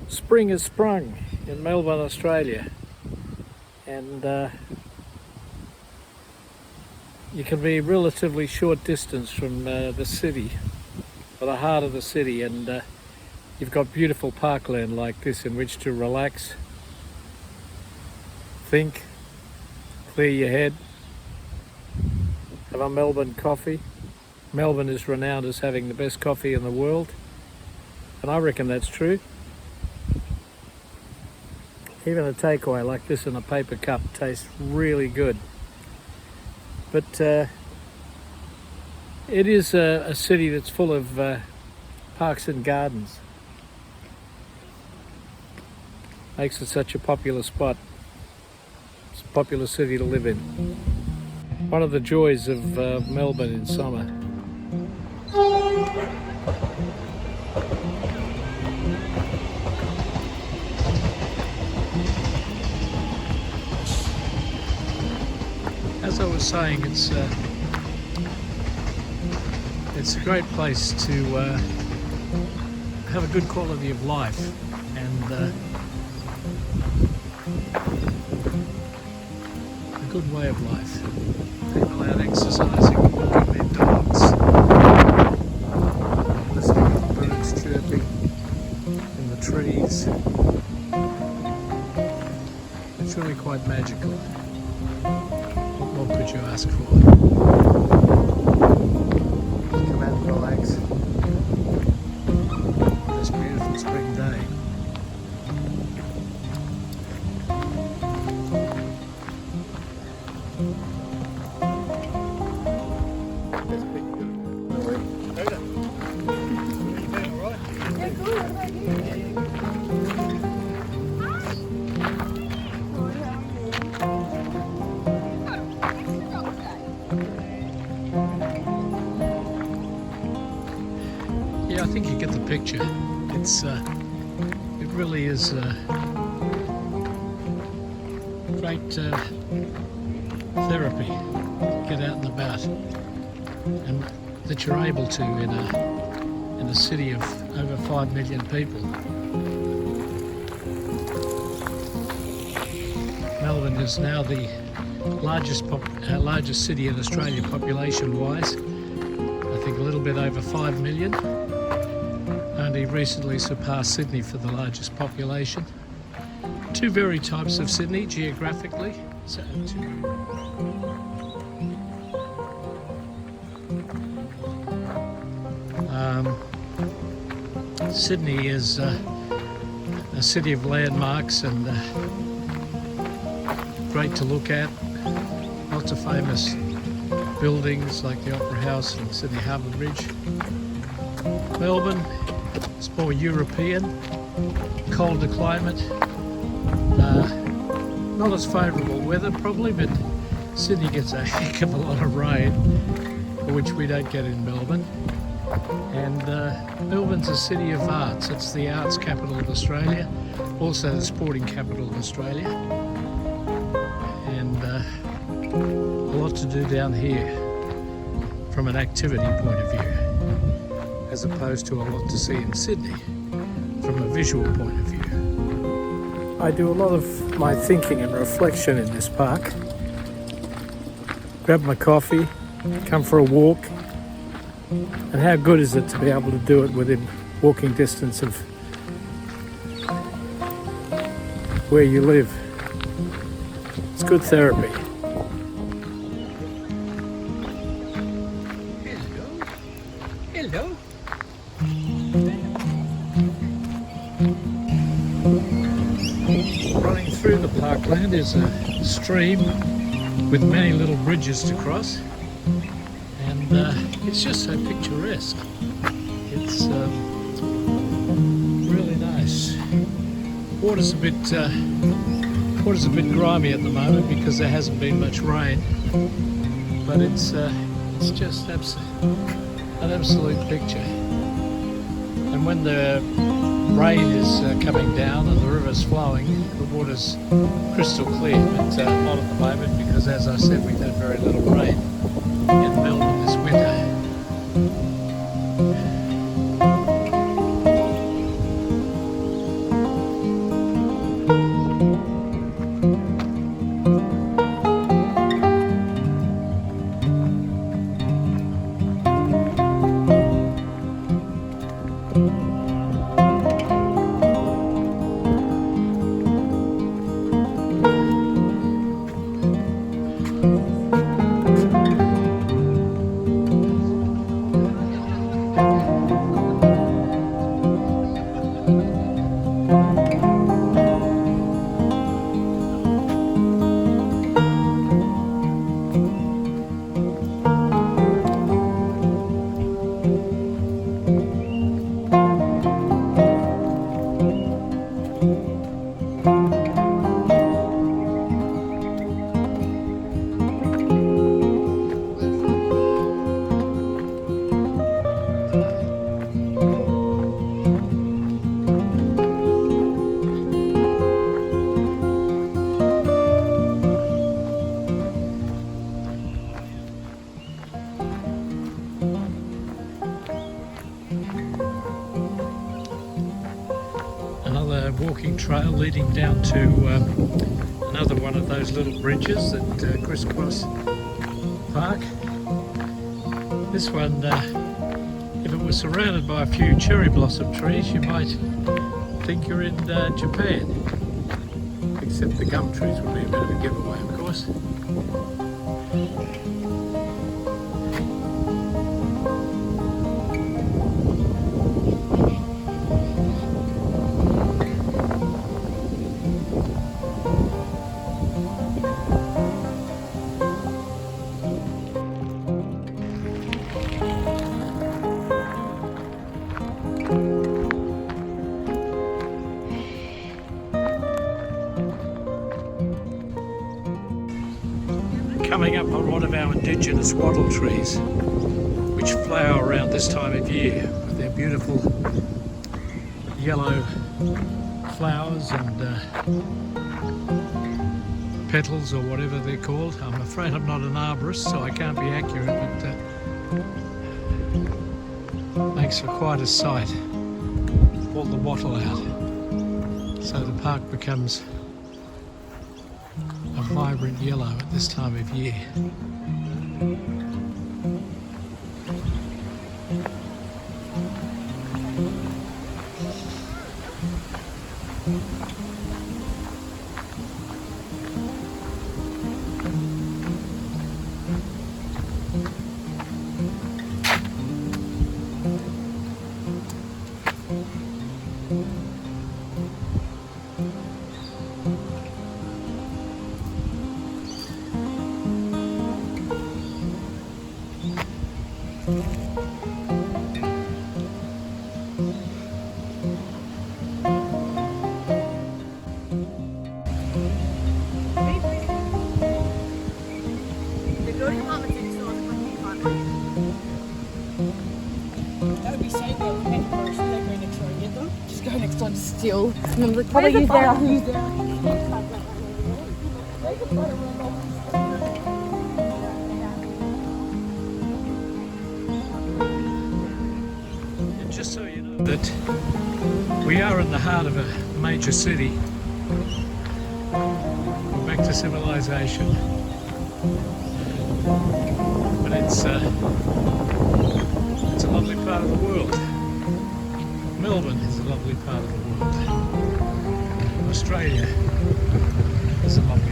Spring has sprung in Melbourne, Australia, and you can be a relatively short distance from the city, or the heart of the city, and you've got beautiful parkland like this in which to relax, think, clear your head, have a Melbourne coffee. Melbourne is renowned as having the best coffee in the world, and I reckon that's true. Even a takeaway like this in a paper cup tastes really good. But it is a city that's full of parks and gardens. Makes it such a popular spot. It's a popular city to live in. One of the joys of Melbourne in summer. As I was saying, it's a great place to have a good quality of life and a good way of life. People out exercising, walking their dogs, listening to the birds chirping in the trees. It's really quite magical. What could you ask for? Come out and relax. This beautiful spring day. That's pretty good. No way. Peter, you doing all right? Yeah, good. What about you? Yeah, I think you get the picture. It really is great therapy. Get out and about, and that you're able to in a city of over 5 million people. Melbourne is now the largest city in Australia population-wise. I think a little bit over 5 million. Only recently surpassed Sydney for the largest population. Two very types of Sydney geographically. Sydney is a city of landmarks and great to look at. Lots of famous buildings like the Opera House and Sydney Harbour Bridge. Melbourne is more European, colder climate, not as favourable weather probably, but Sydney gets a heck of a lot of rain, which we don't get in Melbourne. And Melbourne's a city of arts. It's the arts capital of Australia, also the sporting capital of Australia, and a lot to do down here from an activity point of view, as opposed to a lot to see in Sydney from a visual point of view. I do a lot of my thinking and reflection in this park. Grab my coffee, come for a walk, and how good is it to be able to do it within walking distance of where you live. It's good therapy. Hello. Running through the parkland is a stream with many little bridges to cross, and it's just so picturesque. It's really nice. Water's a bit grimy at the moment because there hasn't been much rain, but it's just an absolute picture. And when the rain is coming down and the river's flowing, the water's crystal clear, but not at the moment because, as I said, we've had very little rain in Melbourne this winter. Another walking trail leading down to another one of those little bridges that crisscross park. This one, if it was surrounded by a few cherry blossom trees, you might think you're in Japan. Except the gum trees would be a bit of a giveaway, of course. Coming up on one of our indigenous wattle trees, which flower around this time of year with their beautiful yellow flowers and petals or whatever they're called. I'm afraid I'm not an arborist, so I can't be accurate, but makes for quite a sight. All the wattle out, so the park becomes a vibrant yellow at this time of year. Just go next door to steal. Probably use their Just so you know that we are in the heart of a major city. We're back to civilization. But it's a lovely part of the world. Melbourne is a lovely part of the world. Australia is a lovely